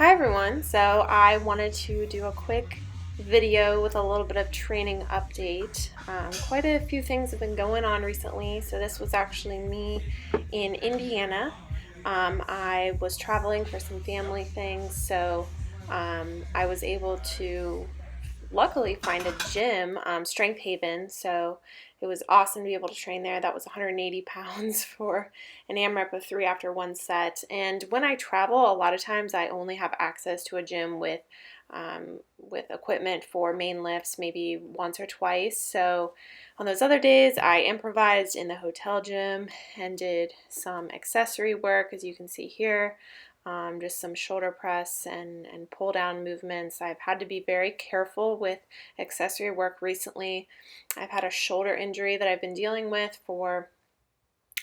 Hi everyone, so I wanted to do a quick video with a little bit of training update. Quite a few things have been going on recently, so this was actually me in Indiana. I was traveling for some family things, so I was able to luckily find a gym, Strength Haven, so it was awesome to be able to train there. That was 180 pounds for an AMRAP of 3 after one set. And when I travel, a lot of times I only have access to a gym with equipment for main lifts, maybe once or twice. So on those other days, I improvised in the hotel gym and did some accessory work, as you can see here. Just some shoulder press and pull down movements. I've had to be very careful with accessory work recently. I've had a shoulder injury that I've been dealing with for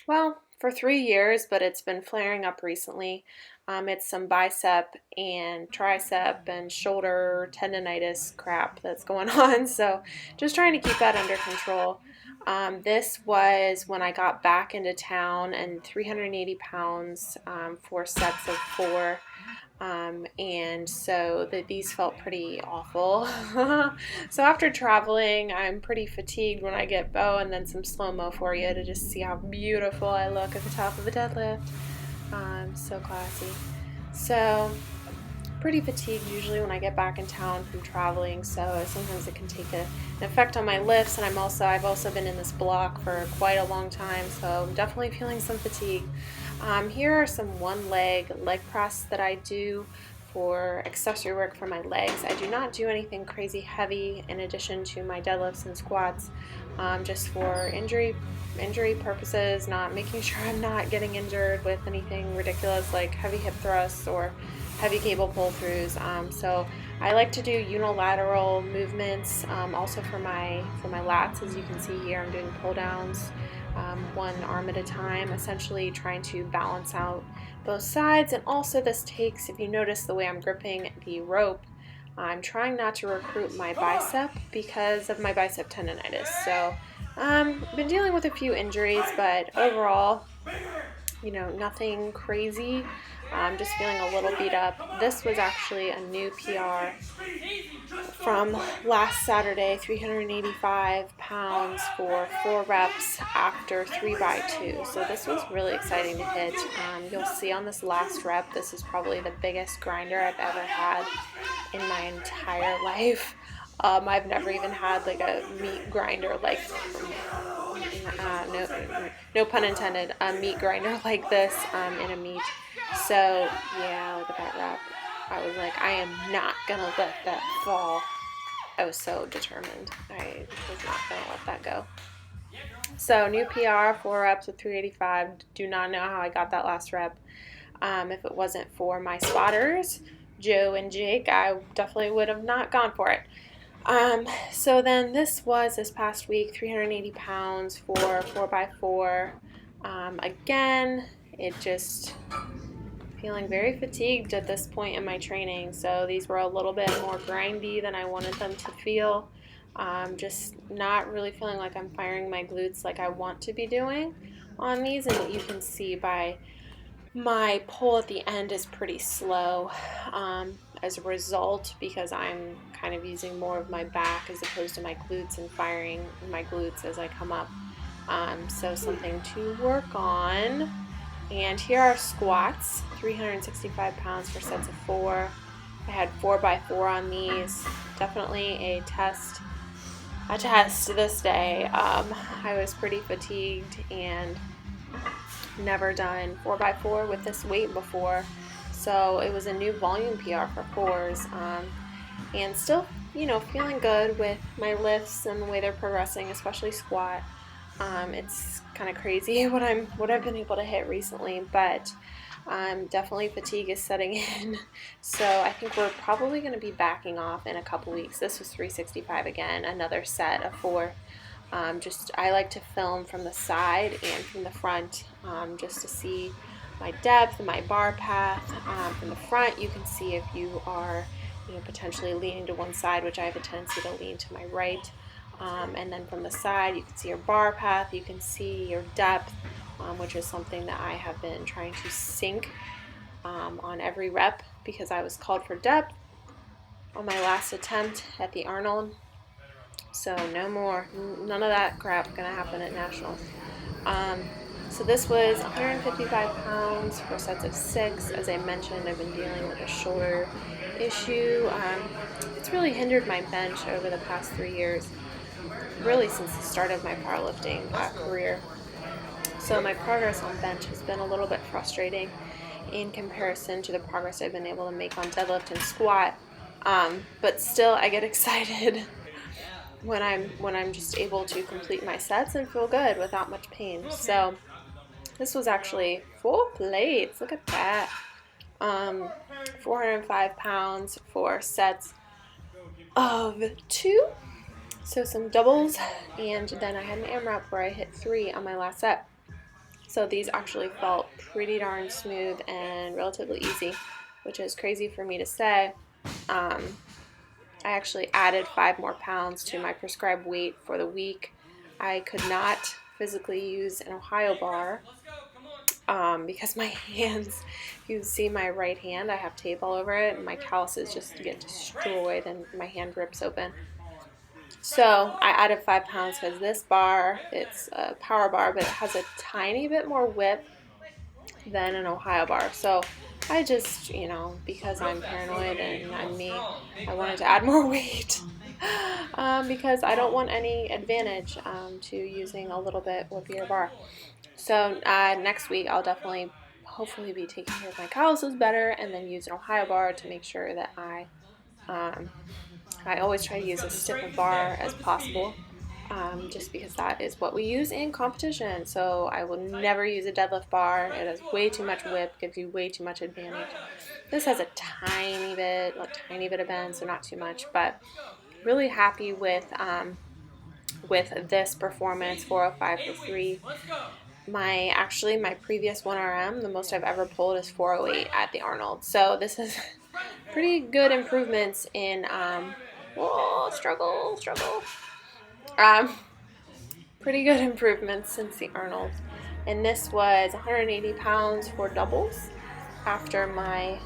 3 years, but it's been flaring up recently. It's some bicep and tricep and shoulder tendonitis crap that's going on, so just trying to keep that under control. This was when I got back into town, and 380 pounds, 4 sets of 4. And so these felt pretty awful. So after traveling, I'm pretty fatigued when I get and then some slow-mo for you to just see how beautiful I look at the top of a deadlift. So classy. So pretty fatigued usually when I get back in town from traveling, so sometimes it can take an effect on my lifts, and I've also been in this block for quite a long time, so I'm definitely feeling some fatigue. Here are some leg press that I do for accessory work for my legs. I do not do anything crazy heavy in addition to my deadlifts and squats, just for injury purposes, not making sure I'm not getting injured with anything ridiculous like heavy hip thrusts or heavy cable pull-throughs. So I like to do unilateral movements, also for my lats. As you can see here, I'm doing pull downs, one arm at a time, essentially trying to balance out both sides. And also this takes, if you notice the way I'm gripping the rope, I'm trying not to recruit my bicep because of my bicep tendonitis. So been dealing with a few injuries, but overall, nothing crazy. I'm just feeling a little beat up. This was actually a new PR from last Saturday, 385 pounds for 4 reps after 3x2. So this was really exciting to hit. You'll see on this last rep, this is probably the biggest grinder I've ever had in my entire life. I've never even had like a meat grinder no pun intended, a meat grinder like this in a meat. So yeah, look at that rep. I was like, I am not gonna let that fall. I was so determined. I was not gonna let that go. So new PR, 4 reps with 385. Do not know how I got that last rep. If it wasn't for my spotters, Joe and Jake, I definitely would have not gone for it. So then this past week, 380 pounds for 4x4. Again, it just feeling very fatigued at this point in my training. So these were a little bit more grindy than I wanted them to feel. Just not really feeling like I'm firing my glutes like I want to be doing on these. And you can see by my pull at the end is pretty slow, as a result, because I'm kind of using more of my back as opposed to my glutes and firing my glutes as I come up. So something to work on. And here are squats, 365 pounds for sets of 4. I had 4x4 on these. Definitely a test this day. I was pretty fatigued and never done 4x4 with this weight before, so it was a new volume PR for 4s, and still feeling good with my lifts and the way they're progressing, especially squat. It's kind of crazy what I've been able to hit recently, but definitely fatigue is setting in. So I think we're probably going to be backing off in a couple weeks. This was 365 again, another set of 4. I like to film from the side and from the front, just to see my depth, my bar path. From the front, you can see if you are potentially leaning to one side, which I have a tendency to lean to my right. And then from the side, you can see your bar path, you can see your depth, which is something that I have been trying to sync on every rep because I was called for depth on my last attempt at the Arnold. So no more, none of that crap gonna happen at Nationals. So this was 155 pounds for sets of 6. As I mentioned, I've been dealing with a shoulder issue. It's really hindered my bench over the past 3 years, really since the start of my powerlifting career. So my progress on bench has been a little bit frustrating in comparison to the progress I've been able to make on deadlift and squat. But still, I get excited when I'm just able to complete my sets and feel good without much pain. So this was actually 4 plates. Look at that. 405 pounds for sets of 2. So some doubles, and then I had an AMRAP where I hit 3 on my last set. So these actually felt pretty darn smooth and relatively easy, which is crazy for me to say. I actually added 5 more pounds to my prescribed weight for the week. I could not physically use an Ohio bar because my hands, if you see my right hand, I have tape all over it, and my calluses just get destroyed and my hand rips open. So I added 5 pounds because this bar, it's a power bar, but it has a tiny bit more width than an Ohio bar. So I just, because I'm paranoid and I'm me, I wanted to add more weight because I don't want any advantage to using a little bit whippier bar. So next week I'll definitely, hopefully, be taking care of my calluses better and then use an Ohio bar to make sure that I always try to use as stiff a bar as possible. Just because that is what we use in competition. So I will never use a deadlift bar. It has way too much whip, gives you way too much advantage. This has a tiny bit of bend, so not too much, but really happy with this performance, 405 for 3. My previous 1RM, the most I've ever pulled is 408 at the Arnold. So this is pretty good improvements in struggle. Pretty good improvements since the Arnold. And this was 180 pounds for doubles after my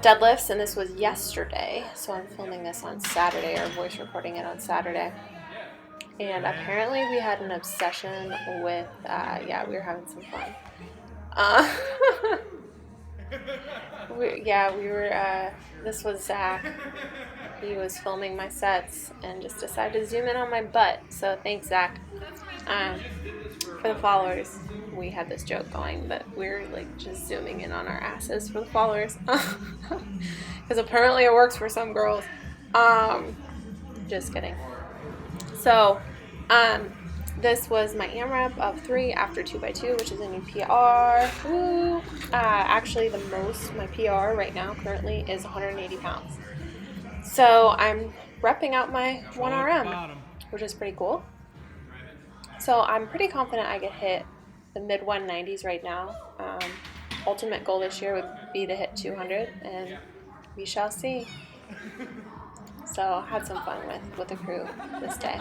deadlifts, and this was yesterday. So I'm filming this on Saturday, or voice recording it on Saturday. And apparently we had an obsession with, we were having some fun. This was Zach. He was filming my sets and just decided to zoom in on my butt. So thanks, Zach. For the followers, we had this joke going, but we're like just zooming in on our asses for the followers. Because apparently it works for some girls. Just kidding. So, this was my AMRAP of 3 after 2x2, which is a new PR. Woo! Actually, my PR right now currently is 180 pounds. So I'm repping out my 1RM, which is pretty cool. So I'm pretty confident I could hit the mid 190s right now. Ultimate goal this year would be to hit 200, and we shall see. So I had some fun with the crew this day.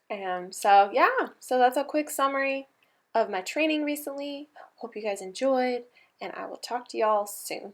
And so that's a quick summary of my training recently. Hope you guys enjoyed, and I will talk to y'all soon.